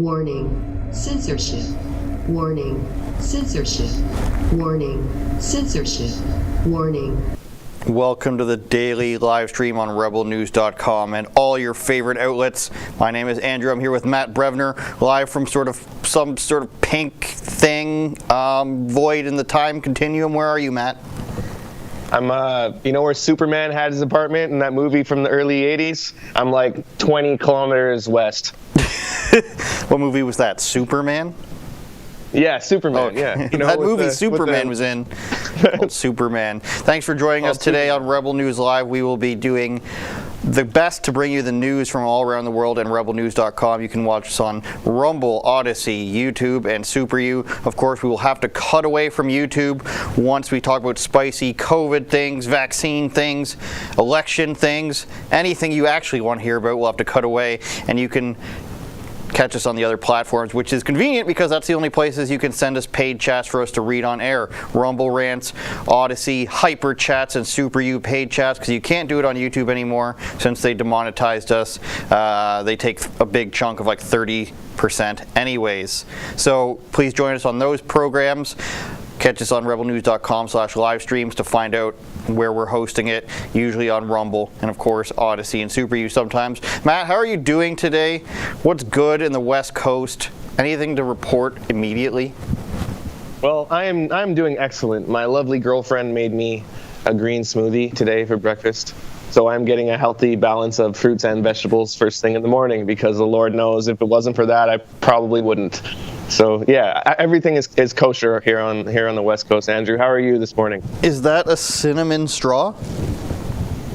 Warning. Censorship. Warning. Censorship. Warning. Censorship. Warning. Welcome to the daily live stream on rebelnews.com and all your favorite outlets. My name is Andrew. I'm here with Matt Brevner, live from some sort of pink thing, void in the time continuum. Where are you, Matt? I'm, you know where Superman had his apartment in that movie from the early 80s? I'm like 20 kilometers west. What movie was that? Superman? Yeah, Superman, yeah. You know, that movie Superman was in. Called Superman. Thanks for joining us today on Rebel News Live. We will be doing the best to bring you the news from all around the world, and rebelnews.com. You can watch us on Rumble, Odyssey, YouTube, and Super U. Of course, we will have to cut away from YouTube once we talk about spicy COVID things, vaccine things, election things, anything you actually want to hear about, we'll have to cut away, and you can catch us on the other platforms, which is convenient because that's the only places you can send us paid chats for us to read on air. Rumble rants, Odyssey, hyper chats, and Super U paid chats, because you can't do it on YouTube anymore since they demonetized us. They take a big chunk of like 30% anyways. So please join us on those programs. Catch us on rebelnews.com/live streams to find out where we're hosting it, usually on Rumble, and of course Odyssey and Super U sometimes. Matt, how are you doing today? What's good in the West Coast? Anything to report immediately? Well, I'm doing excellent. My lovely girlfriend made me a green smoothie today for breakfast. So I'm getting a healthy balance of fruits and vegetables first thing in the morning, because the Lord knows if it wasn't for that, I probably wouldn't. So yeah, everything is kosher here on the West Coast. Andrew, how are you this morning? Is that a cinnamon straw?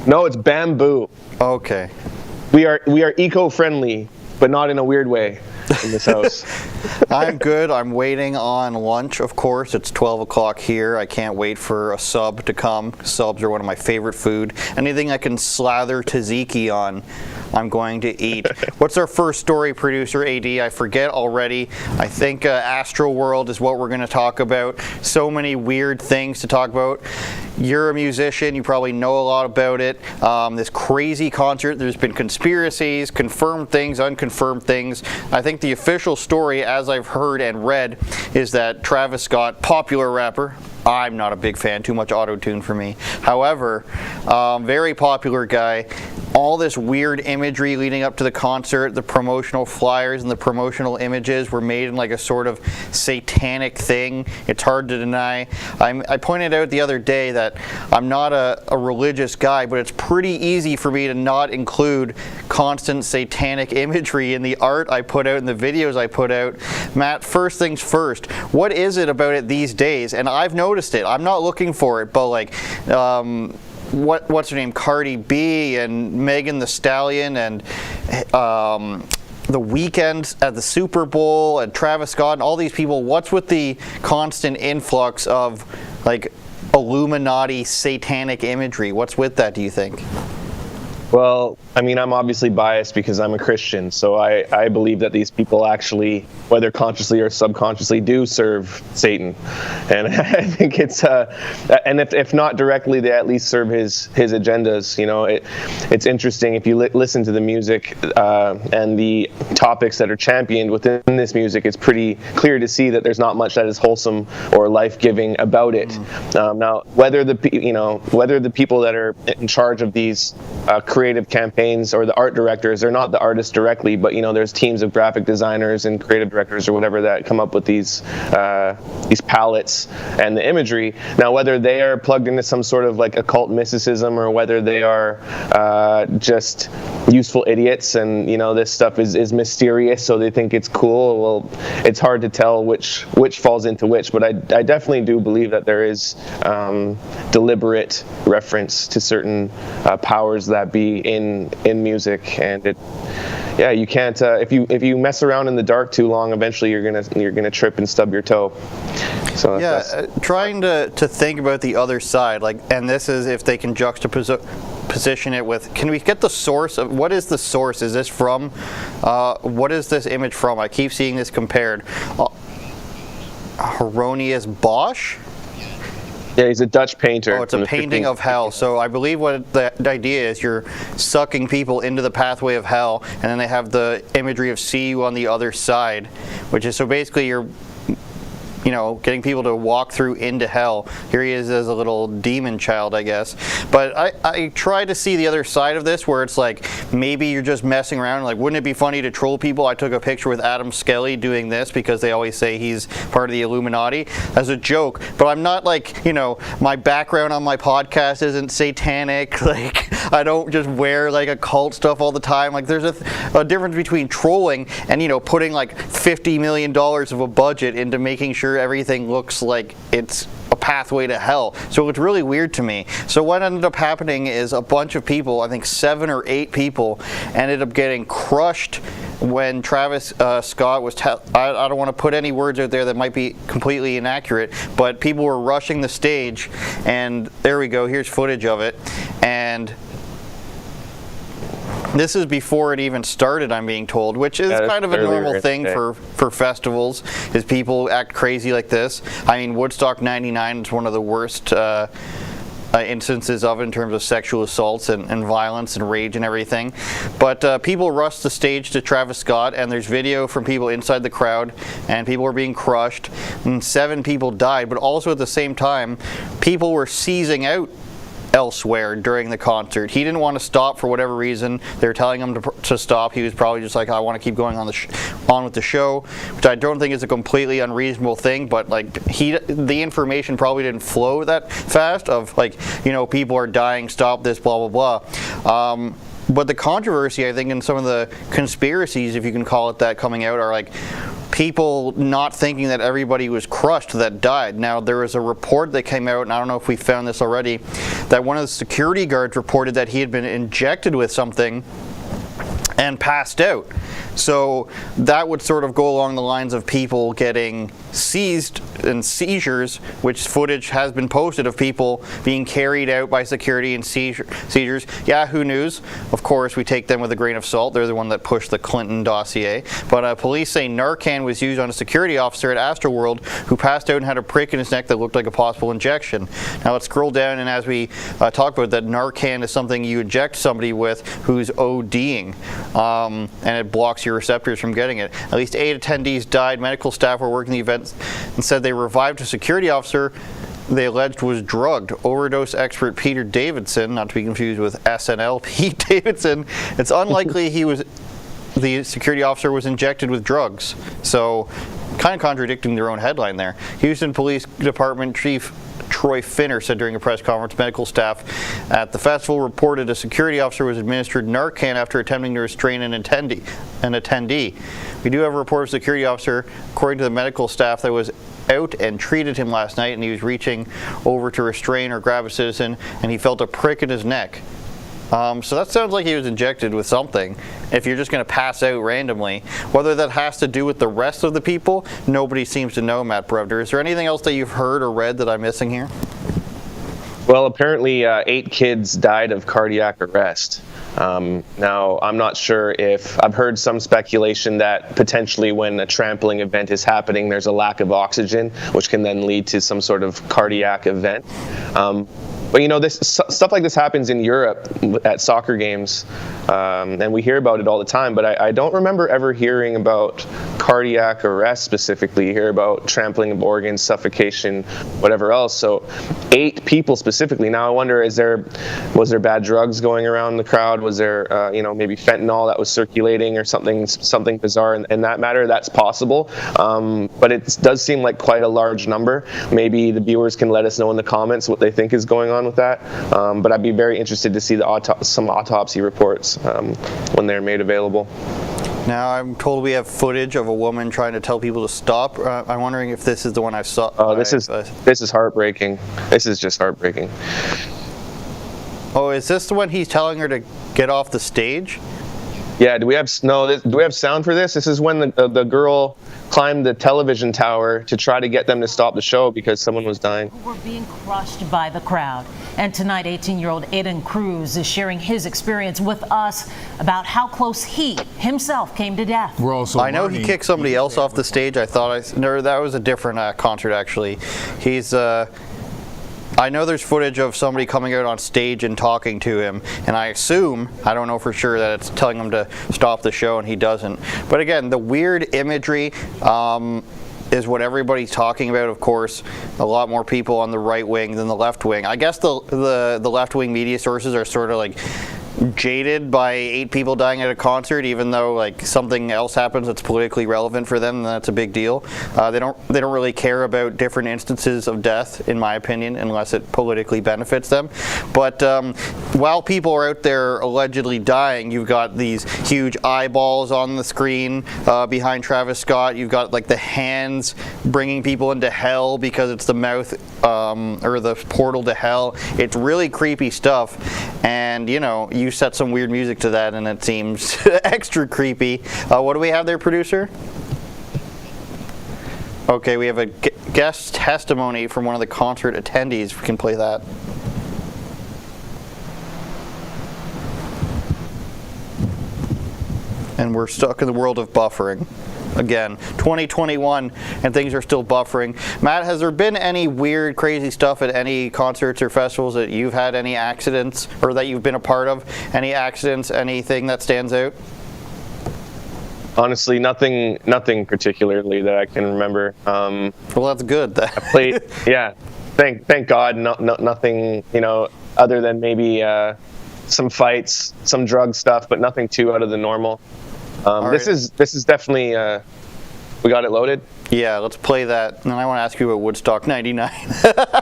No, it's bamboo. Okay. We are eco-friendly, but not in a weird way in this house. I'm good. I'm waiting on lunch, of course. It's 12 o'clock here. I can't wait for a sub to come. Subs are one of my favorite food. Anything I can slather tzatziki on, I'm going to eat. What's our first story, producer AD? I forget already. I think Astroworld is what we're going to talk about. So many weird things to talk about. You're a musician. You probably know a lot about it. This crazy concert. There's been conspiracies, confirmed things, unconfirmed things. I think the official story, as I've heard and read, is that Travis Scott, popular rapper, I'm not a big fan, too much auto-tune for me. However, very popular guy. All this weird imagery leading up to the concert, the promotional flyers and the promotional images were made in like a sort of satanic thing. It's hard to deny. I pointed out the other day that I'm not a religious guy, but it's pretty easy for me to not include constant satanic imagery in the art I put out and the videos I put out. Matt, first things first, what is it about it these days? And I've noticed it. I'm not looking for it, but like, what's her name? Cardi B and Megan Thee Stallion and The Weeknd at the Super Bowl and Travis Scott and all these people. What's with the constant influx of like Illuminati satanic imagery? What's with that, do you think? Well, I mean, I'm obviously biased because I'm a Christian, so I believe that these people actually, whether consciously or subconsciously, do serve Satan. And I think it's, and if not directly, they at least serve his agendas. You know, it's interesting if you listen to the music and the topics that are championed within this music, it's pretty clear to see that there's not much that is wholesome or life-giving about it. Now, whether the people that are in charge of these creative campaigns or the art directors, they're not the artists directly, but you know, there's teams of graphic designers and creative directors or whatever that come up with these palettes and the imagery. Now, whether they are plugged into some sort of like occult mysticism or whether they are just useful idiots and you know this stuff is mysterious, so they think it's cool. Well, it's hard to tell which falls into which, but I definitely do believe that there is deliberate reference to certain powers that be in music, and you can't if you mess around in the dark too long, eventually you're gonna trip and stub your toe. So trying to think about the other side, like, and this is if they can juxtaposition it with, can we get the source of what is the source? Is this from what is this image from? I keep seeing this compared. Hieronymus Bosch. Yeah, he's a Dutch painter. Oh, it's a painting of hell. So I believe what the idea is, you're sucking people into the pathway of hell, and then they have the imagery of see you on the other side, which is so basically you're getting people to walk through into hell. Here he is as a little demon child, I guess. But I try to see the other side of this, where it's like, maybe you're just messing around. Like, wouldn't it be funny to troll people? I took a picture with Adam Skelly doing this because they always say he's part of the Illuminati as a joke. But I'm not like, my background on my podcast isn't satanic. Like, I don't just wear like occult stuff all the time. Like, there's a difference between trolling and, putting like $50 million of a budget into making sure everything looks like it's a pathway to hell. So it's really weird to me. So what ended up happening is a bunch of people, I think 7 or 8 people, ended up getting crushed when Travis Scott was I don't want to put any words out there that might be completely inaccurate, but people were rushing the stage, and there we go, here's footage of it. And this is before it even started, I'm being told, which is kind of a normal thing for festivals, is people act crazy like this. I mean, Woodstock 99 is one of the worst instances of it in terms of sexual assaults and violence and rage and everything. But people rushed the stage to Travis Scott, and there's video from people inside the crowd, and people were being crushed, and 7 people died. But also at the same time, people were seizing out elsewhere during the concert. He didn't want to stop for whatever reason. They were telling him to stop. He was probably just like, I want to keep going on with the show, which I don't think is a completely unreasonable thing, but like the information probably didn't flow that fast of like, people are dying, stop this, blah, blah, blah. But the controversy, I think, in some of the conspiracies, if you can call it that, coming out are like people not thinking that everybody was crushed that died. Now, there was a report that came out, and I don't know if we found this already, that one of the security guards reported that he had been injected with something and passed out. So that would sort of go along the lines of people getting seized and seizures, which footage has been posted of people being carried out by security and seizures. Yahoo News, of course, we take them with a grain of salt. They're the one that pushed the Clinton dossier. But police say Narcan was used on a security officer at Astroworld who passed out and had a prick in his neck that looked like a possible injection. Now let's scroll down, and as we talk about that, Narcan is something you inject somebody with who's ODing, and it blocks your receptors from getting it. At least 8 attendees died. Medical staff were working the event and said they revived a security officer they alleged was drugged. Overdose expert Peter Davidson, not to be confused with SNL Pete Davidson, it's unlikely the security officer was injected with drugs. So kind of contradicting their own headline there. Houston Police Department Chief Troy Finner said during a press conference medical staff at the festival reported a security officer was administered Narcan after attempting to restrain an attendee. We do have a report of a security officer, according to the medical staff, that was out and treated him last night, and he was reaching over to restrain or grab a citizen, and he felt a prick in his neck. So that sounds like he was injected with something. If you're just going to pass out randomly, whether that has to do with the rest of the people, nobody seems to know, Matt Brevner. Is there anything else that you've heard or read that I'm missing here? Well, apparently 8 kids died of cardiac arrest. Now, I'm not sure if I've heard some speculation that potentially when a trampling event is happening, there's a lack of oxygen, which can then lead to some sort of cardiac event. But this stuff like this happens in Europe at soccer games, and we hear about it all the time. But I don't remember ever hearing about cardiac arrest specifically. You hear about trampling of organs, suffocation, whatever else. So 8 people specifically. Now I wonder, was there bad drugs going around the crowd? Was there maybe fentanyl that was circulating or something bizarre in that matter? That's possible. But it does seem like quite a large number. Maybe the viewers can let us know in the comments what they think is going on with that. But I'd be very interested to see some autopsy reports when they're made available. Now I'm told we have footage of a woman trying to tell people to stop. I'm wondering if this is the one I saw. Oh, this is heartbreaking. This is just heartbreaking. Oh, is this the one he's telling her to get off the stage? Yeah. Do we have sound for this? This is when the girl climbed the television tower to try to get them to stop the show because someone was dying. We're being crushed by the crowd. And tonight, 18-year-old Aiden Cruz is sharing his experience with us about how close he himself came to death. I know he kicked somebody else off the stage. That was a different concert, actually. I know there's footage of somebody coming out on stage and talking to him, and I assume, I don't know for sure, that it's telling him to stop the show, and he doesn't. But again, the weird imagery is what everybody's talking about, of course. A lot more people on the right wing than the left wing. I guess the left wing media sources are sort of like jaded by 8 people dying at a concert, even though like something else happens that's politically relevant for them, and that's a big deal. They don't really care about different instances of death, in my opinion, unless it politically benefits them. But while people are out there allegedly dying, you've got these huge eyeballs on the screen behind Travis Scott. You've got like the hands bringing people into hell because it's the mouth or the portal to hell. It's really creepy stuff, and you know, you set some weird music to that and it seems extra creepy. What do we have there, producer? Okay, we have a guest testimony from one of the concert attendees. We can play that. And we're stuck in the world of buffering. Again, 2021, and things are still buffering. Matt, has there been any weird, crazy stuff at any concerts or festivals that you've had any accidents, or that you've been a part of? Any accidents, anything that stands out? Honestly, nothing particularly that I can remember. Well, that's good. I played, yeah. Thank God, nothing. You know, other than maybe some fights, some drug stuff, but nothing too out of the normal. This is definitely. We got it loaded. Yeah, let's play that. And I want to ask you about Woodstock '99.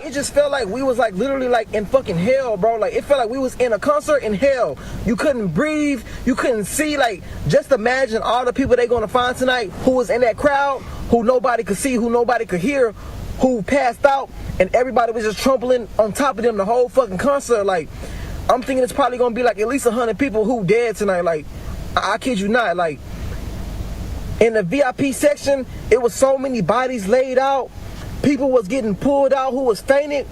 It just felt like we was like literally like in fucking hell, bro. Like it felt like we was in a concert in hell. You couldn't breathe, you couldn't see. Like just imagine all the people they gonna find tonight who was in that crowd, who nobody could see, who nobody could hear, who passed out, and everybody was just trampling on top of them the whole fucking concert. Like I'm thinking it's probably gonna be like at least 100 people who dead tonight. Like I kid you not. Like in the VIP section, it was so many bodies laid out. People was getting pulled out who was fainted,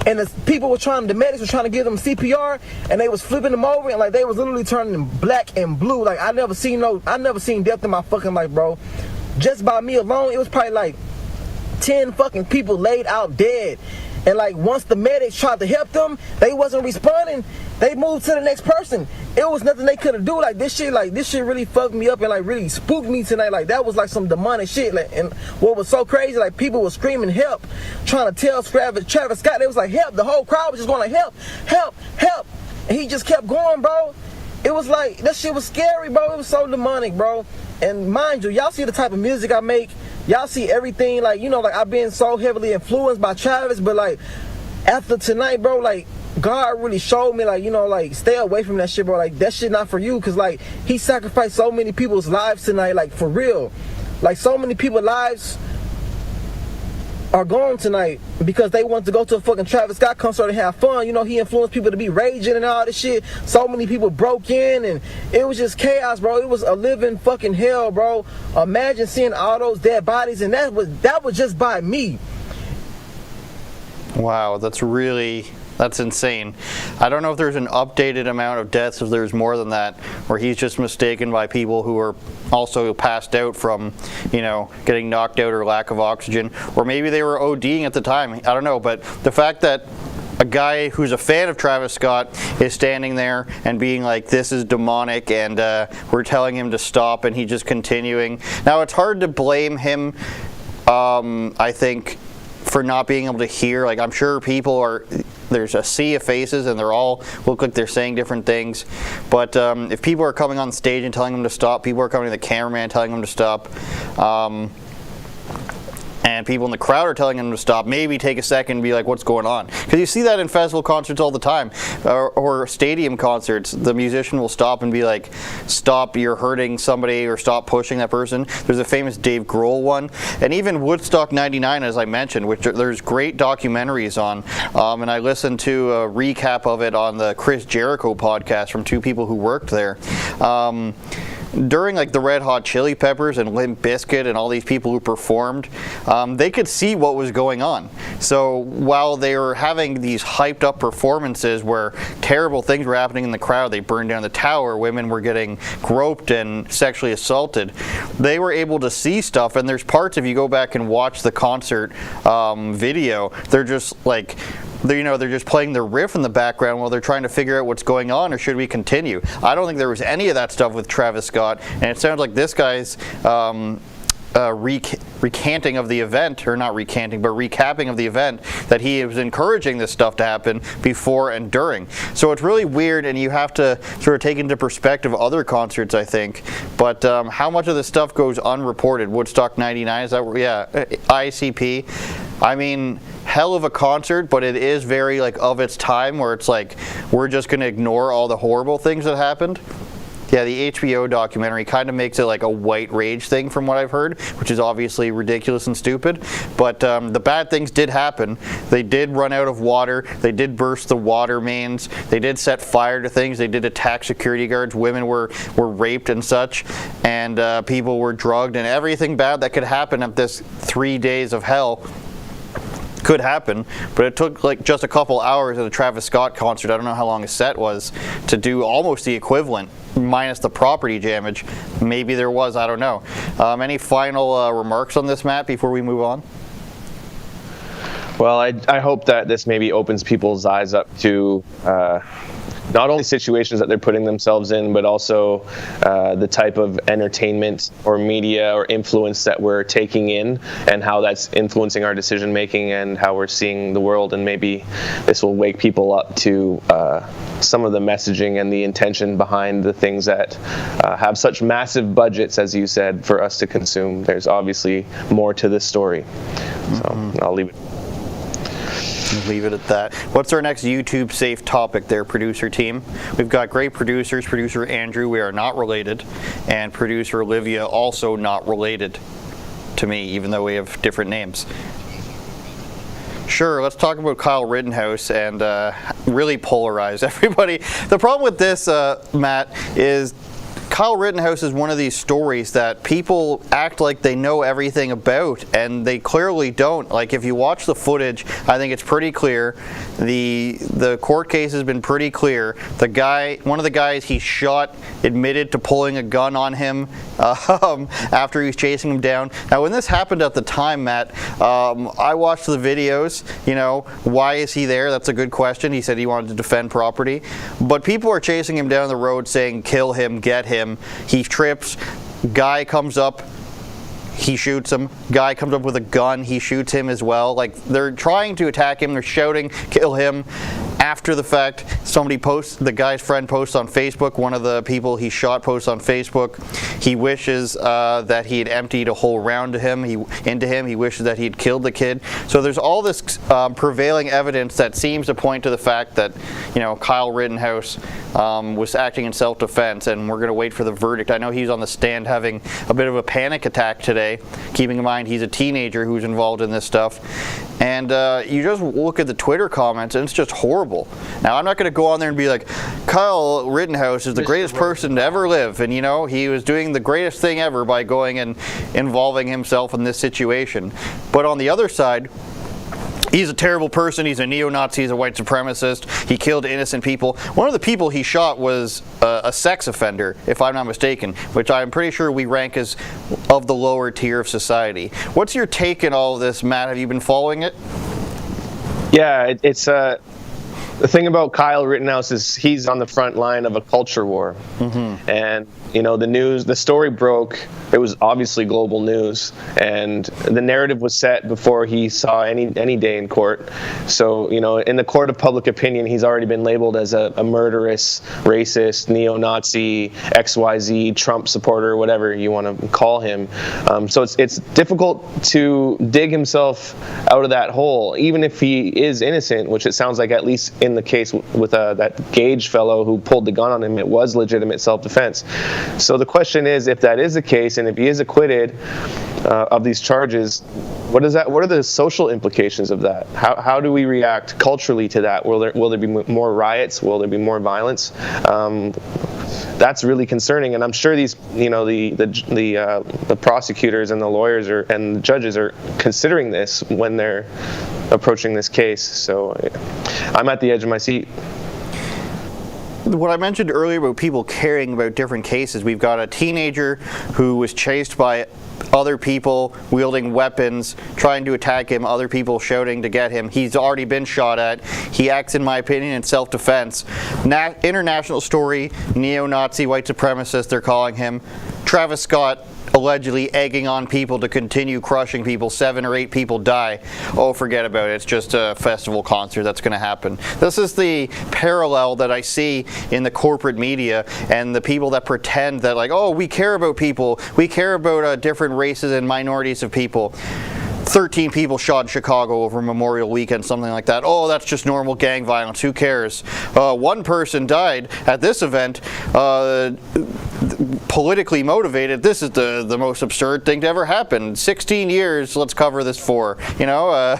and the medics were trying to give them CPR, and they was flipping them over, and like they was literally turning black and blue. Like I never seen death in my fucking life, bro. Just by me alone, it was probably like 10 fucking people laid out dead. And like once the medics tried to help them, they wasn't responding. They moved to the next person. It was nothing they could have do. Like this shit really fucked me up and like really spooked me tonight. Like that was like some demonic shit. Like, and what was so crazy, like people were screaming help, trying to tell Travis Scott. They was like help. The whole crowd was just going like help, help, help, and he just kept going, bro. It was like that shit was scary, bro. It was so demonic, bro. And mind you, y'all see the type of music I make. Y'all see everything, like, you know, like I've been so heavily influenced by Travis, but like after tonight, bro, like God really showed me, like, you know, like stay away from that shit, bro. Like that shit not for you, cause like he sacrificed so many people's lives tonight, like for real. Like so many people's lives are gone tonight because they want to go to a fucking Travis Scott concert and have fun. You know, he influenced people to be raging and all this shit. So many people broke in and it was just chaos, bro. It was a living fucking hell, bro. Imagine seeing all those dead bodies, and that was just by me. Wow, that's insane. I don't know if there's an updated amount of deaths, if there's more than that, or he's just mistaken by people who are also passed out from, you know, getting knocked out or lack of oxygen, or maybe they were ODing at the time. I don't know, but the fact that a guy who's a fan of Travis Scott is standing there and being like, this is demonic, and we're telling him to stop, and he's just continuing. Now, it's hard to blame him, I think, for not being able to hear. Like, I'm sure there's a sea of faces and they're all look like they're saying different things. But if people are coming on stage and telling them to stop, people are coming to the cameraman telling them to stop, and people in the crowd are telling them to stop, maybe take a second and be like, what's going on? Because you see that in festival concerts all the time, or stadium concerts. The musician will stop and be like, stop, you're hurting somebody, or stop pushing that person. There's a famous Dave Grohl one, and even Woodstock '99, as I mentioned, which there's great documentaries on, and I listened to a recap of it on the Chris Jericho podcast from 2 people who worked there. During like the Red Hot Chili Peppers and Limp Bizkit and all these people who performed, they could see what was going on. So while they were having these hyped up performances where terrible things were happening in the crowd, they burned down the tower, women were getting groped and sexually assaulted, they were able to see stuff. And there's parts, if you go back and watch the concert video, they're just like they're just playing their riff in the background while they're trying to figure out what's going on, or should we continue? I don't think there was any of that stuff with Travis Scott, and it sounds like this guy's recanting of the event, or not recanting, but recapping of the event, that he was encouraging this stuff to happen before and during. So it's really weird, and you have to sort of take into perspective other concerts, I think. But how much of this stuff goes unreported? Woodstock 99, is that, yeah, ICP. I mean, hell of a concert, but it is very like of its time, where it's like, we're just going to ignore all the horrible things that happened. Yeah, the HBO documentary kind of makes it like a white rage thing from what I've heard, which is obviously ridiculous and stupid. But the bad things did happen. They did run out of water. They did burst the water mains. They did set fire to things. They did attack security guards. Women were raped and such. And people were drugged. And everything bad that could happen at this 3 days of hell could happen, but it took like just a couple hours at a Travis Scott concert, I don't know how long his set was, to do almost the equivalent, minus the property damage. Maybe there was, I don't know. Any final remarks on this, Matt, before we move on? Well, I hope that this maybe opens people's eyes up to not only situations that they're putting themselves in, but also the type of entertainment or media or influence that we're taking in, and how that's influencing our decision making and how we're seeing the world. And maybe this will wake people up to some of the messaging and the intention behind the things that have such massive budgets, as you said, for us to consume. There's obviously more to this story. So I'll leave it. Leave it at that. What's our next YouTube safe topic there, producer team? We've got great producers. Producer Andrew, we are not related, and producer Olivia, also not related to me, even though we have different names. Sure, let's talk about Kyle Rittenhouse and really polarize everybody. The problem with this, Matt, is Kyle Rittenhouse is one of these stories that people act like they know everything about, and they clearly don't. Like, if you watch the footage, I think it's pretty clear. The court case has been pretty clear. The guy, one of the guys he shot, admitted to pulling a gun on him after he was chasing him down. Now, when this happened at the time, Matt, I watched the videos. You know, why is he there? That's a good question. He said he wanted to defend property. But people are chasing him down the road saying, kill him, get him. He trips, guy comes up, he shoots him, guy comes up with a gun, he shoots him as well. Like, they're trying to attack him, they're shouting, kill him. After the fact, somebody posts, the guy's friend posts on Facebook, one of the people he shot posts on Facebook, he wishes that he had emptied a whole round into him, he wishes that he had killed the kid. So there's all this prevailing evidence that seems to point to the fact that, you know, Kyle Rittenhouse was acting in self-defense, and we're going to wait for the verdict. I know he's on the stand having a bit of a panic attack today, keeping in mind he's a teenager who's involved in this stuff. And you just look at the Twitter comments, and it's just horrible. Now, I'm not going to go on there and be like, Kyle Rittenhouse is the greatest person to ever live, and, you know, he was doing the greatest thing ever by going and involving himself in this situation. But on the other side, he's a terrible person, he's a neo-Nazi, he's a white supremacist, he killed innocent people. One of the people he shot was a sex offender, if I'm not mistaken, which I'm pretty sure we rank as of the lower tier of society. What's your take on all of this, Matt? Have you been following it? Yeah, it's the thing about Kyle Rittenhouse is he's on the front line of a culture war. And, you know, the story broke. It was obviously global news, and the narrative was set before he saw any day in court. So, you know, in the court of public opinion, he's already been labeled as a murderous, racist, neo-Nazi, XYZ, Trump supporter, whatever you want to call him. So it's difficult to dig himself out of that hole, even if he is innocent, which it sounds like, at least in the case with that Gage fellow who pulled the gun on him, it was legitimate self-defense. So the question is, if that is the case, and if he is acquitted of these charges, what are the social implications of that? How do we react culturally to that? Will there be more riots? Will there be more violence? That's really concerning, and I'm sure these, you know, the prosecutors and the lawyers and the judges are considering this when they're approaching this case. So I'm at the edge of my seat. What I mentioned earlier about people caring about different cases, we've got a teenager who was chased by other people wielding weapons trying to attack him, other people shouting to get him. He's already been shot at. He acts, in my opinion, in self-defense. International story, neo-Nazi, white supremacist, they're calling him. Travis Scott allegedly egging on people to continue crushing people. 7 or 8 people die. Oh, forget about it. It's just a festival concert that's going to happen. This is the parallel that I see in the corporate media and the people that pretend that, like, oh, we care about people. We care about different races and minorities of people. 13 people shot in Chicago over Memorial Weekend, something like that. Oh, that's just normal gang violence. Who cares? 1 person died at this event. Politically motivated. This is the most absurd thing to ever happen. 16 years, let's cover this for. You know,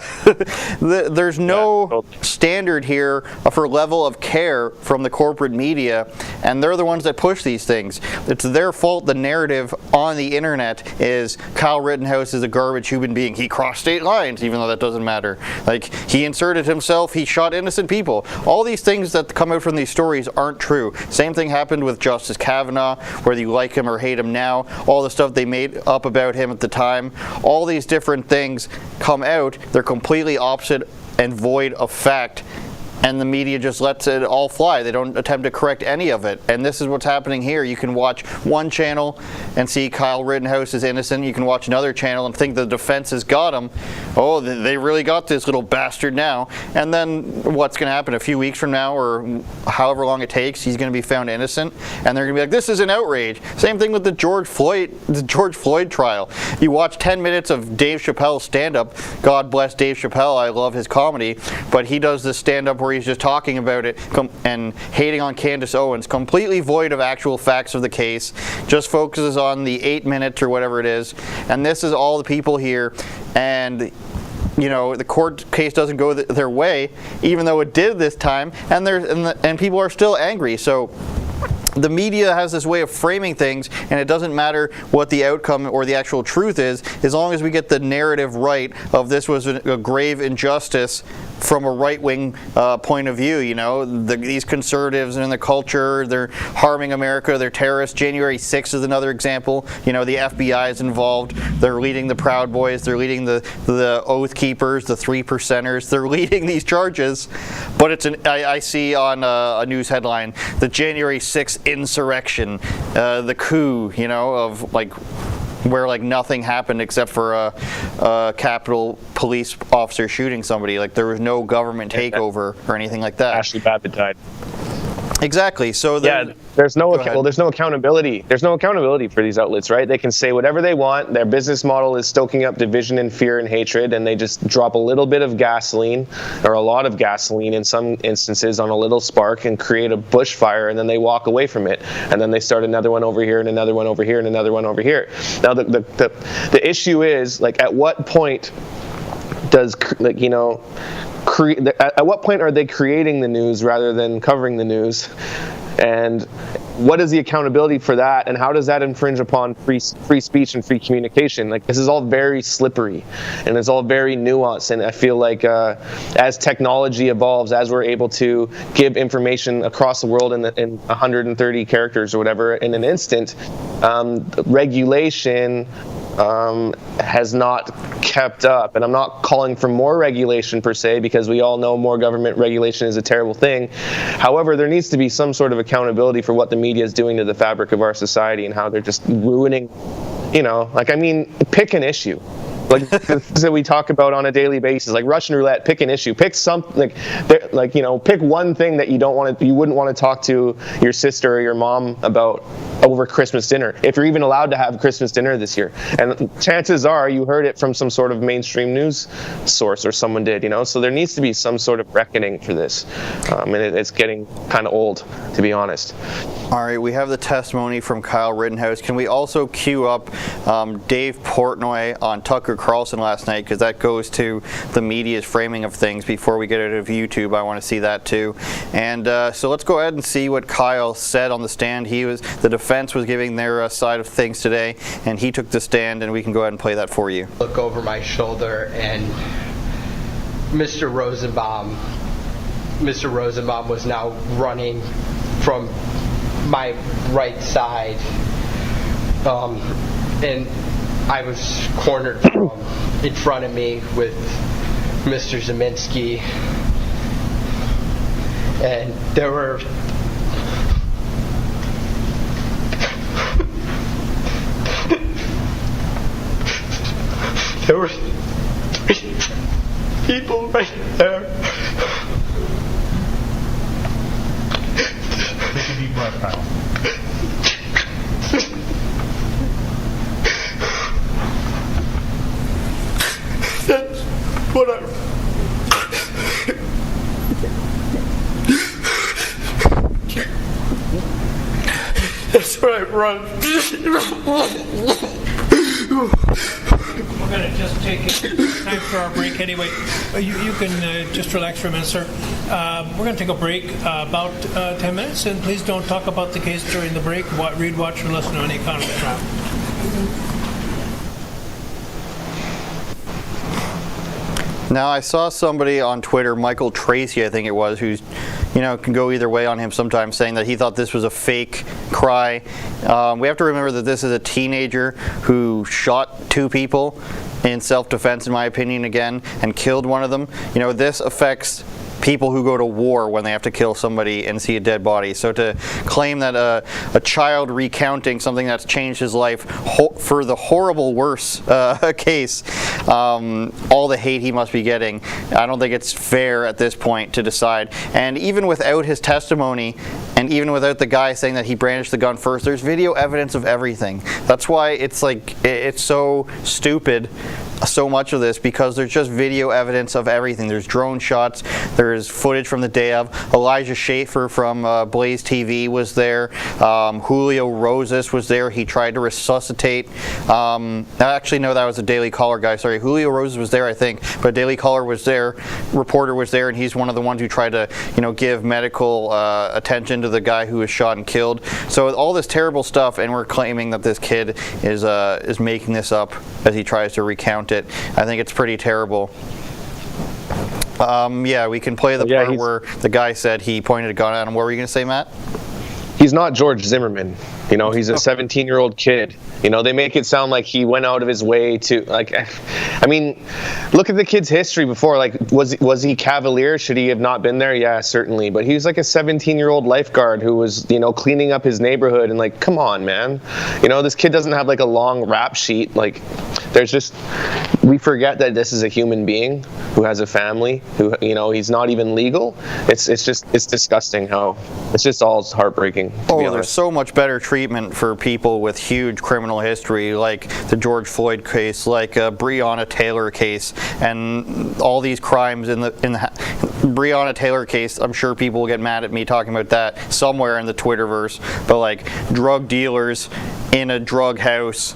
there's no standard here for level of care from the corporate media, and they're the ones that push these things. It's their fault. The narrative on the internet is Kyle Rittenhouse is a garbage human being. He crossed state lines, even though that doesn't matter. Like, he inserted himself, he shot innocent people. All these things that come out from these stories aren't true. Same thing happened with Justice Kavanaugh, whether you like him or hate him now, all the stuff they made up about him at the time, all these different things come out, they're completely opposite and void of fact, and the media just lets it all fly. They don't attempt to correct any of it. And this is what's happening here. You can watch one channel and see Kyle Rittenhouse is innocent. You can watch another channel and think the defense has got him. Oh, they really got this little bastard now. And then what's going to happen a few weeks from now, or however long it takes, he's going to be found innocent. And they're going to be like, this is an outrage. Same thing with the George Floyd trial. You watch 10 minutes of Dave Chappelle's stand-up. God bless Dave Chappelle. I love his comedy. But he does this stand-up where he's just talking about it and hating on Candace Owens, completely void of actual facts of the case, just focuses on the 8 minutes or whatever it is. And this is all the people here, and you know, the court case doesn't go their way, even though it did this time, and people are still angry. So the media has this way of framing things, and it doesn't matter what the outcome or the actual truth is, as long as we get the narrative right of this was a grave injustice from a right-wing point of view. You know, these conservatives and the culture, they're harming America, they're terrorists. January 6th is another example. You know, the FBI is involved. They're leading the Proud Boys. They're leading the Oath Keepers, the 3%ers. They're leading these charges. But I see on a news headline, the January 6th insurrection, the coup, you know, of like where like nothing happened except for a Capitol police officer shooting somebody. Like there was no government takeover or anything like that. Ashley Babbitt died. Exactly. So there's no accountability. There's no accountability for these outlets, right? They can say whatever they want. Their business model is stoking up division and fear and hatred, and they just drop a little bit of gasoline, or a lot of gasoline in some instances, on a little spark and create a bushfire, and then they walk away from it, and then they start another one over here and another one over here and another one over here. Now the issue is, like, at what point does, like, you know, at what point are they creating the news rather than covering the news? And what is the accountability for that, and how does that infringe upon free speech and free communication? Like, this is all very slippery, and it's all very nuanced, and I feel like as technology evolves, as we're able to give information across the world in 130 characters or whatever in an instant, regulation has not kept up. And I'm not calling for more regulation per se, because we all know more government regulation is a terrible thing. However, there needs to be some sort of accountability for what the media is doing to the fabric of our society and how they're just ruining, you know, like, I mean, pick an issue. Like that we talk about on a daily basis, like Russian roulette. Pick an issue. Pick something, like you know, pick one thing that you wouldn't want to talk to your sister or your mom about over Christmas dinner, if you're even allowed to have Christmas dinner this year. And chances are you heard it from some sort of mainstream news source, or someone did, you know. So there needs to be some sort of reckoning for this, and it's getting kind of old, to be honest. All right, we have the testimony from Kyle Rittenhouse. Can we also cue up Dave Portnoy on Tucker Carlson last night, because that goes to the media's framing of things. Before we get out of YouTube, I want to see that too. And so let's go ahead and see what Kyle said on the stand. The defense was giving their side of things today, and he took the stand, and we can go ahead and play that for you. Look over my shoulder, and Mr. Rosenbaum was now running from my right side, and I was cornered from in front of me with Mr. Zeminski, and there were three people right there. Take a deep breath, Kyle. That's what I. That's what I run. We're going to just take time for our break anyway. You can just relax for a minute, sir. We're going to take a break about 10 minutes, and please don't talk about the case during the break. Read, watch, or listen to any account of the trial. Now, I saw somebody on Twitter, Michael Tracy, I think it was, who's, can go either way on him sometimes, saying that he thought this was a fake cry. We have to remember that this is a teenager who shot 2 people in self-defense, in my opinion, again, and killed one of them. This affects people who go to war when they have to kill somebody and see a dead body. So to claim that a child recounting something that's changed his life for the horrible worse case, all the hate he must be getting, I don't think it's fair at this point to decide. And even without his testimony, and even without the guy saying that he brandished the gun first, there's video evidence of everything. That's why it's so stupid, so much of this, because there's just video evidence of everything. There's drone shots, there's footage from the day of. Elijah Schaefer from Blaze TV was there. Julio Rosas was there. He tried to resuscitate. Actually, no, that was a Daily Caller guy. Sorry, Julio Rosas was there, I think, but Daily Caller was there. Reporter was there, and he's one of the ones who tried to, give medical attention to the guy who was shot and killed. So all this terrible stuff, and we're claiming that this kid is making this up as he tries to recount it. I think it's pretty terrible. Yeah, we can play the part where the guy said he pointed a gun at him. What were you going to say, Matt? He's not George Zimmerman. He's a 17-year-old kid. They make it sound like he went out of his way to, look at the kid's history before. Was he cavalier? Should he have not been there? Yeah, certainly. But he was like a 17-year-old lifeguard who was, cleaning up his neighborhood. And come on, man. This kid doesn't have a long rap sheet. We forget that this is a human being who has a family, who, he's not even legal. It's disgusting how it's just all heartbreaking. There's so much better treatment for people with huge criminal history, like the George Floyd case, like Breonna Taylor case, and all these crimes in the Breonna Taylor case. I'm sure people will get mad at me talking about that somewhere in the Twitterverse, but drug dealers in a drug house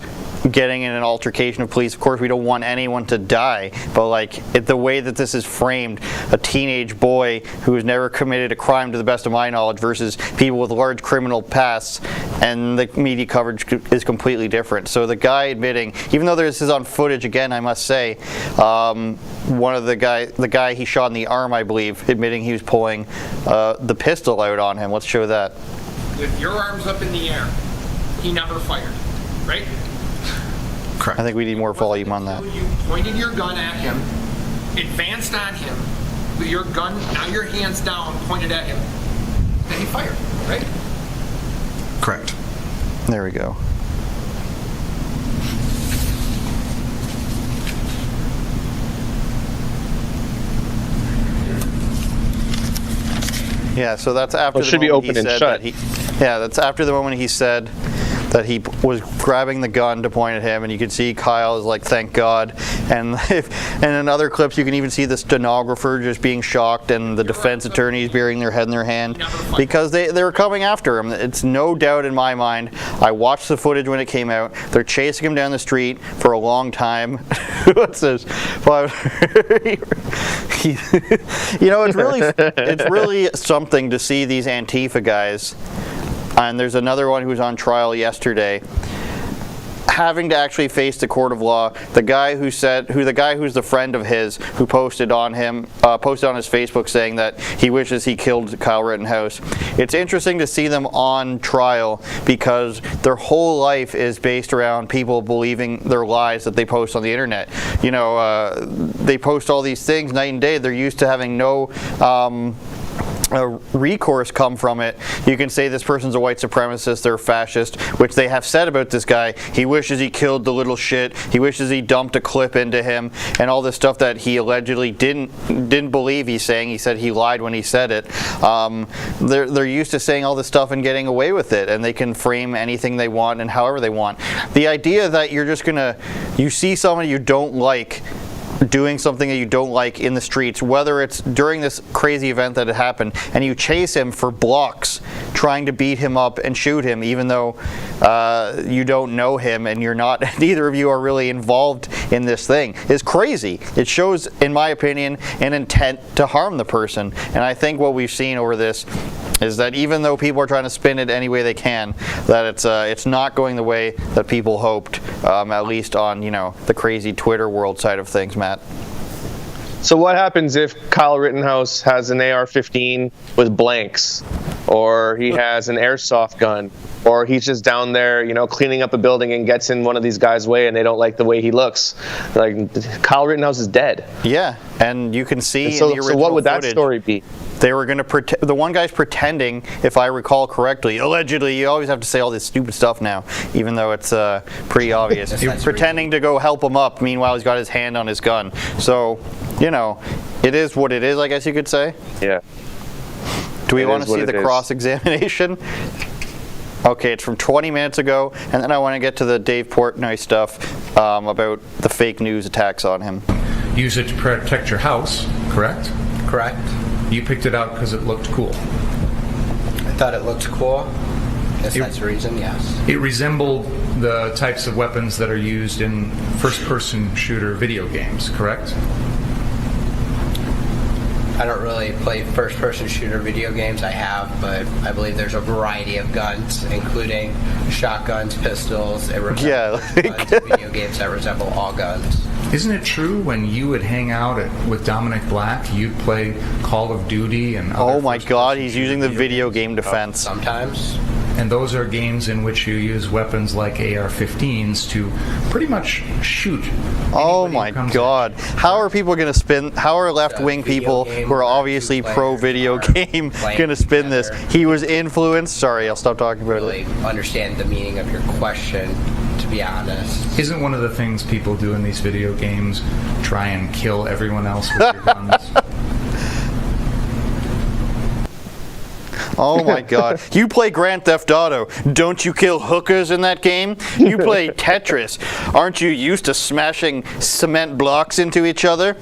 getting in an altercation of police. Of course, we don't want anyone to die, but the way that this is framed, a teenage boy who has never committed a crime to the best of my knowledge versus people with large criminal pasts, and the media coverage is completely different. So the guy admitting, even though this is on footage again, I must say, one of the guy he shot in the arm, I believe, admitting he was pulling the pistol out on him. Let's show that. With your arms up in the air, he never fired, right? Correct. I think we need more volume on that. You pointed your gun at him, advanced on him, with your gun, now your hands down, pointed at him. Then he fired, right? Correct. There we go. Yeah, so that's after the moment he said that he... Yeah, that's after the moment he said that he was grabbing the gun to point at him, and you can see Kyle is like, thank God. And in other clips, you can even see the stenographer just being shocked, and the defense attorneys burying their head in their hand, because they were coming after him. It's no doubt in my mind. I watched the footage when it came out. They're chasing him down the street for a long time. What's this? It's really something to see these Antifa guys. And there's another one who was on trial yesterday. having to actually face the court of law. The guy who's the friend of his who posted on his Facebook saying that he wishes he killed Kyle Rittenhouse. It's interesting to see them on trial because their whole life is based around people believing their lies that they post on the internet. You know, they post all these things night and day. They're used to having no recourse come from it. You can say this person's a white supremacist, they're a fascist, which they have said about this guy. He wishes he killed the little shit. He wishes he dumped a clip into him, and all this stuff that he allegedly didn't believe he's saying. He said he lied when he said it. They're used to saying all this stuff and getting away with it, and they can frame anything they want and however they want. The idea that you're just you see someone you don't like doing something that you don't like in the streets, whether it's during this crazy event that had happened, and you chase him for blocks trying to beat him up and shoot him, even though you don't know him and neither of you are really involved in this thing, is crazy. It shows, in my opinion, an intent to harm the person. And I think what we've seen over this is that even though people are trying to spin it any way they can, that it's not going the way that people hoped, at least on the crazy Twitter world side of things, Matt. So what happens if Kyle Rittenhouse has an AR-15 with blanks, or he has an airsoft gun, or he's just down there, cleaning up a building and gets in one of these guys' way and they don't like the way he looks? Like, Kyle Rittenhouse is dead. Yeah, and you can see so, in the original so what would footage, that story be? They were going to the one guy's pretending, if I recall correctly, allegedly, you always have to say all this stupid stuff now, even though it's pretty obvious. He's pretending to go help him up, meanwhile he's got his hand on his gun. So, it is what it is, I guess you could say. Yeah. Do we want to see the cross-examination? Okay, it's from 20 minutes ago, and then I want to get to the Dave Portnoy stuff about the fake news attacks on him. Use it to protect your house, correct? Correct. You picked it out because it looked cool. I thought it looked cool. Guess that's the reason, yes. It resembled the types of weapons that are used in first-person shooter video games, correct? I don't really play first-person shooter video games. I have, but I believe there's a variety of guns, including shotguns, pistols. Guns, video games that resemble all guns. Isn't it true when you would hang out with Dominic Black, you'd play Call of Duty and other Oh my God, he's using the video game defense. Sometimes. And those are games in which you use weapons like AR-15s to pretty much shoot. Oh my God. How are people going to spin, how are left-wing people who are obviously pro-video game going to spin this? He was influenced. Sorry, I'll stop talking about it. Understand the meaning of your question, to be honest. Isn't one of the things people do in these video games try and kill everyone else with your guns? Oh my God. You play Grand Theft Auto. Don't you kill hookers in that game? You play Tetris. Aren't you used to smashing cement blocks into each other?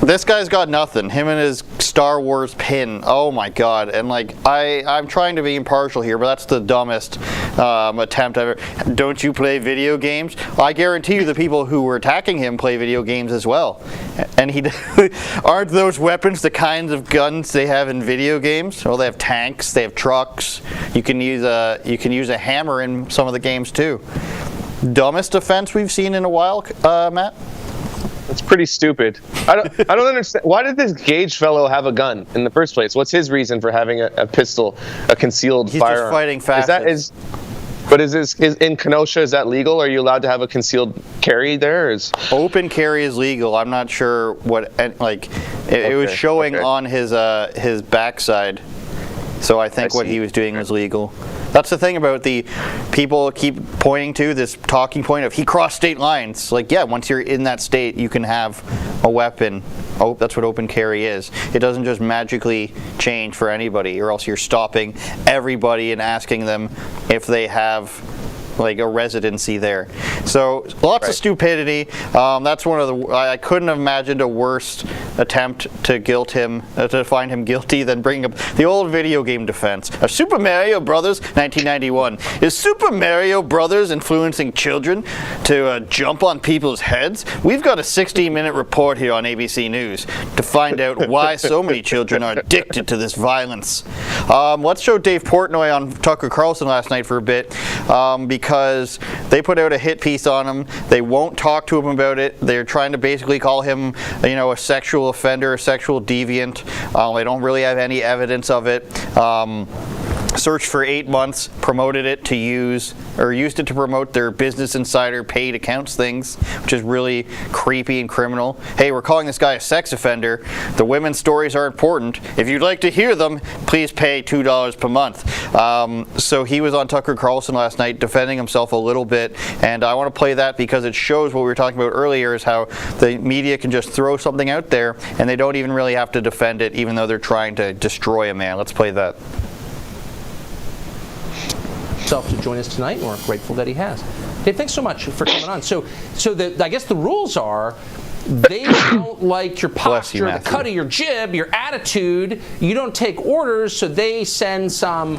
This guy's got nothing. Him and his Star Wars pin. Oh my God. And I'm trying to be impartial here, but that's the dumbest attempt ever. Don't you play video games? I guarantee you the people who were attacking him play video games as well. And aren't those weapons the kinds of guns they have in video games? Well, they have tanks, they have trucks. You can use a hammer in some of the games too. Dumbest offense we've seen in a while, Matt? It's pretty stupid. I don't understand. Why did this Gage fellow have a gun in the first place? What's his reason for having a pistol, a concealed firearm? He's just fighting fascists. But is in Kenosha, is that legal? Are you allowed to have a concealed carry there? Open carry is legal. I'm not sure what it was showing on his backside. So I think what he was doing was legal. That's the thing about the people keep pointing to this talking point of he crossed state lines. Once you're in that state, you can have a weapon. Oh, that's what open carry is. It doesn't just magically change for anybody, or else you're stopping everybody and asking them if they have a residency there. So lots of stupidity. That's one of the. I couldn't have imagined a worse attempt to to find him guilty than bringing up the old video game defense. Super Mario Brothers, 1991. Is Super Mario Brothers influencing children to jump on people's heads? We've got a 60-minute report here on ABC News to find out why so many children are addicted to this violence. Let's show Dave Portnoy on Tucker Carlson last night for a bit. because they put out a hit piece on him. They won't talk to him about it. They're trying to basically call him, a sexual offender, a sexual deviant. They don't really have any evidence of it. Searched for 8 months, used it to promote their Business Insider paid accounts things, which is really creepy and criminal. Hey, we're calling this guy a sex offender. The women's stories are important. If you'd like to hear them, please pay $2 per month. So he was on Tucker Carlson last night defending himself a little bit, and I want to play that because it shows what we were talking about earlier, is how the media can just throw something out there and they don't even really have to defend it, even though they're trying to destroy a man. Let's play that. To join us tonight, and we're grateful that he has. Dave, thanks so much for coming on. So I guess the rules are, they don't like your posture, the cut of your jib, your attitude. You don't take orders, so they send some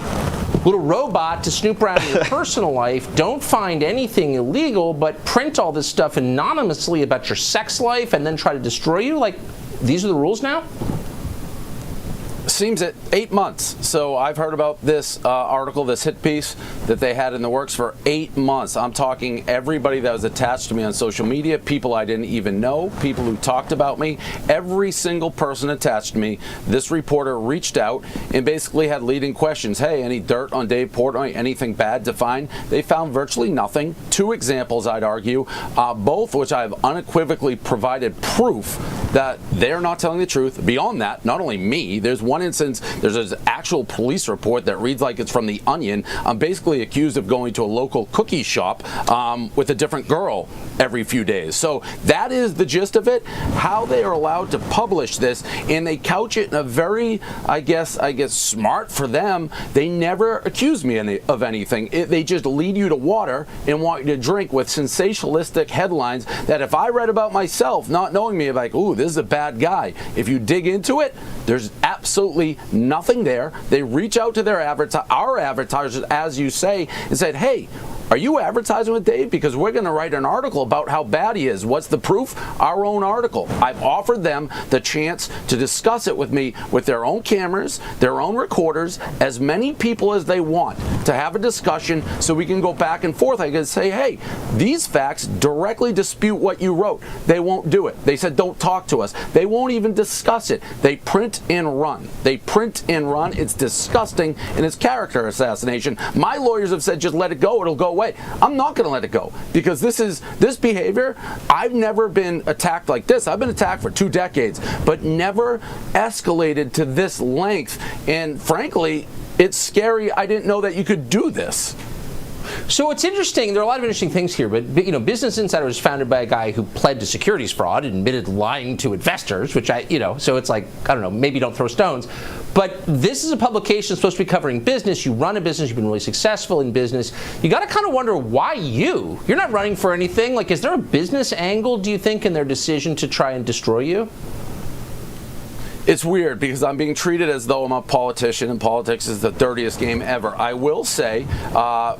little robot to snoop around in your personal life, don't find anything illegal, but print all this stuff anonymously about your sex life and then try to destroy you. Like, these are the rules now? Seems at 8 months. So I've heard about this article, this hit piece that they had in the works for 8 months. I'm talking everybody that was attached to me on social media, people I didn't even know, people who talked about me, every single person attached to me. This reporter reached out and basically had leading questions. Hey, any dirt on Dave Portnoy, anything bad to find? They found virtually nothing. 2 examples, I'd argue, both which I've unequivocally provided proof that they're not telling the truth. Beyond that, not only me, there's one instance, there's an actual police report that reads like it's from The Onion. I'm basically accused of going to a local cookie shop with a different girl every few days. So that is the gist of it. How they are allowed to publish this, and they couch it in a very, I guess smart for them. They never accuse me of anything. They just lead you to water and want you to drink with sensationalistic headlines that if I read about myself, not knowing me, like, ooh, this is a bad guy. If you dig into it, there's absolutely nothing there. They reach out to our advertisers, as you say, and said, hey, are you advertising with Dave? Because we're going to write an article about how bad he is. What's the proof? Our own article. I've offered them the chance to discuss it with me with their own cameras, their own recorders, as many people as they want, to have a discussion so we can go back and forth. I can say, hey, these facts directly dispute what you wrote. They won't do it. They said, don't talk to us. They won't even discuss it. They print and run. They print and run. It's disgusting, and it's character assassination. My lawyers have said, just let it go. It'll go away. I'm not going to let it go, because this behavior, I've never been attacked like this. I've been attacked for 2 decades, but never escalated to this length. And frankly, it's scary. I didn't know that you could do this. So it's interesting. There are a lot of interesting things here, but Business Insider was founded by a guy who pled to securities fraud, admitted lying to investors, which so it's like, I don't know, maybe don't throw stones. But this is a publication supposed to be covering business. You run a business. You've been really successful in business. You got to kind of wonder why you. You're not running for anything. Like, is there a business angle, do you think, in their decision to try and destroy you? It's weird because I'm being treated as though I'm a politician, and politics is the dirtiest game ever. I will say,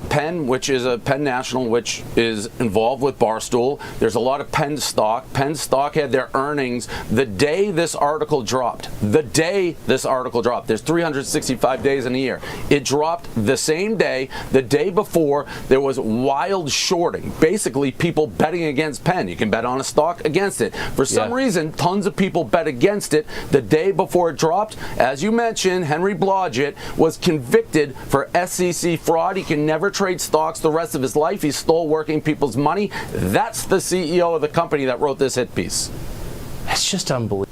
Penn, which is a Penn National, which is involved with Barstool, there's a lot of Penn stock. Penn stock had their earnings the day this article dropped. The day this article dropped. There's 365 days in a year. It dropped the same day. The day before, there was wild shorting. Basically, people betting against Penn. You can bet on a stock against it. For some reason, tons of people bet against it. The day before it dropped, as you mentioned, Henry Blodgett was convicted for SEC fraud. He can never trade stocks the rest of his life. He stole working people's money. That's the CEO of the company that wrote this hit piece. That's just unbelievable.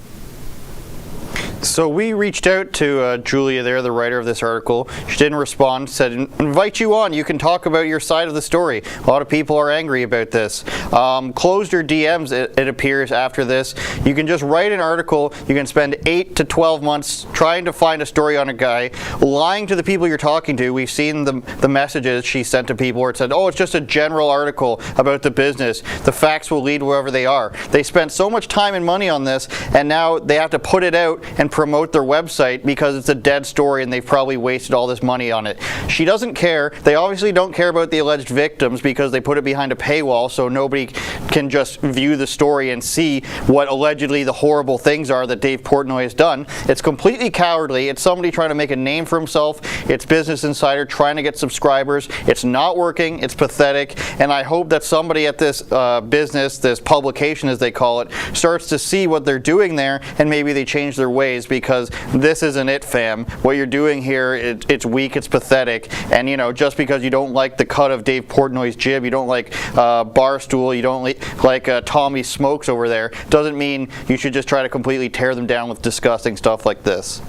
So we reached out to Julia there, the writer of this article. She didn't respond, said, invite you on. You can talk about your side of the story. A lot of people are angry about this. Closed her DMs, it appears, after this. You can just write an article. You can spend 8 to 12 months trying to find a story on a guy, lying to the people you're talking to. We've seen the messages she sent to people where it said, oh, it's just a general article about the business. The facts will lead wherever they are. They spent so much time and money on this, and now they have to put it out and promote their website because it's a dead story and they've probably wasted all this money on it. She doesn't care. They obviously don't care about the alleged victims because they put it behind a paywall so nobody can just view the story and see what allegedly the horrible things are that Dave Portnoy has done. It's completely cowardly. It's somebody trying to make a name for himself. It's Business Insider trying to get subscribers. It's not working. It's pathetic. And I hope that somebody at this business, this publication as they call it, starts to see what they're doing there and maybe they change their ways, because this isn't it, fam. What you're doing here, it's weak, it's pathetic. And you know, just because you don't like the cut of Dave Portnoy's jib, you don't like Barstool, you don't like Tommy Smokes over there, doesn't mean you should just try to completely tear them down with disgusting stuff like this.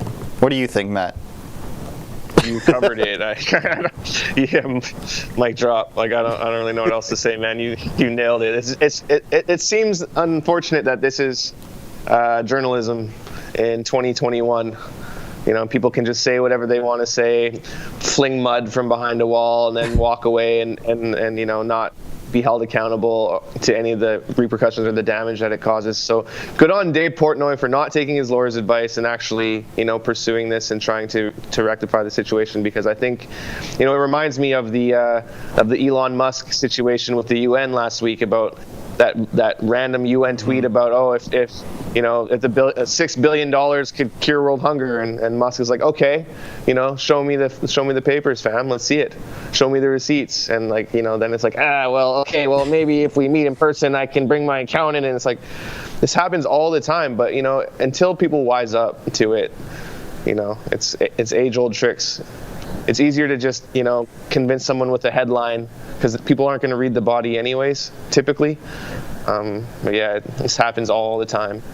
What do you think, Matt? You covered it. Yeah, mic drop. Like I don't really know what else to say, man. You nailed it. It seems unfortunate that this is journalism in 2021. You know, people can just say whatever they want to say, fling mud from behind a wall, and then walk away and you know, not be held accountable to any of the repercussions or the damage that it causes. So good on Dave Portnoy for not taking his lawyer's advice and actually, you know, pursuing this and trying to rectify the situation, because I think, you know, it reminds me of the Elon Musk situation with the UN last week about that random UN tweet about, oh, if you know, if the $6 billion could cure world hunger, and Musk is like, okay, you know, show me the papers, fam, let's see it, show me the receipts. And like, you know, then it's like, well, okay, well, maybe if we meet in person I can bring my accountant. And it's like, this happens all the time. But you know, until people wise up to it, you know, it's age-old tricks. It's easier to just, you know, convince someone with a headline, because people aren't going to read the body anyways, typically. But yeah, this happens all the time.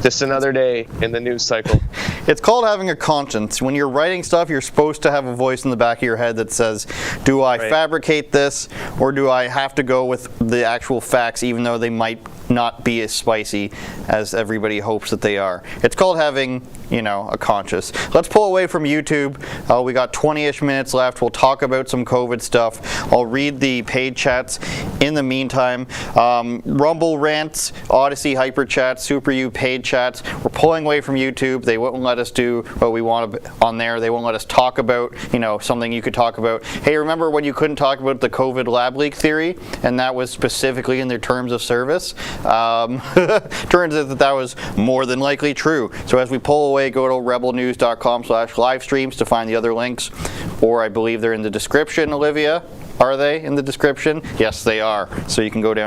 Just another day in the news cycle. It's called having a conscience. When you're writing stuff, you're supposed to have a voice in the back of your head that says, do I fabricate this, or do I have to go with the actual facts, even though they might not be as spicy as everybody hopes that they are. It's called having, you know, a conscience. Let's pull away from YouTube. We got 20-ish minutes left. We'll talk about some COVID stuff. I'll read the paid chats in the meantime. Rumble rants, Odyssey hyper chats, Super U paid chats. We're pulling away from YouTube. They won't let us do what we want on there. They won't let us talk about, you know, something you could talk about. Hey, remember when you couldn't talk about the COVID lab leak theory? And that was specifically in their terms of service. Turns out that was more than likely true. So as we pull away, go to rebelnews.com/livestreams to find the other links, or I believe they're in the description. Olivia, are they in the description? Yes, they are. So you can go down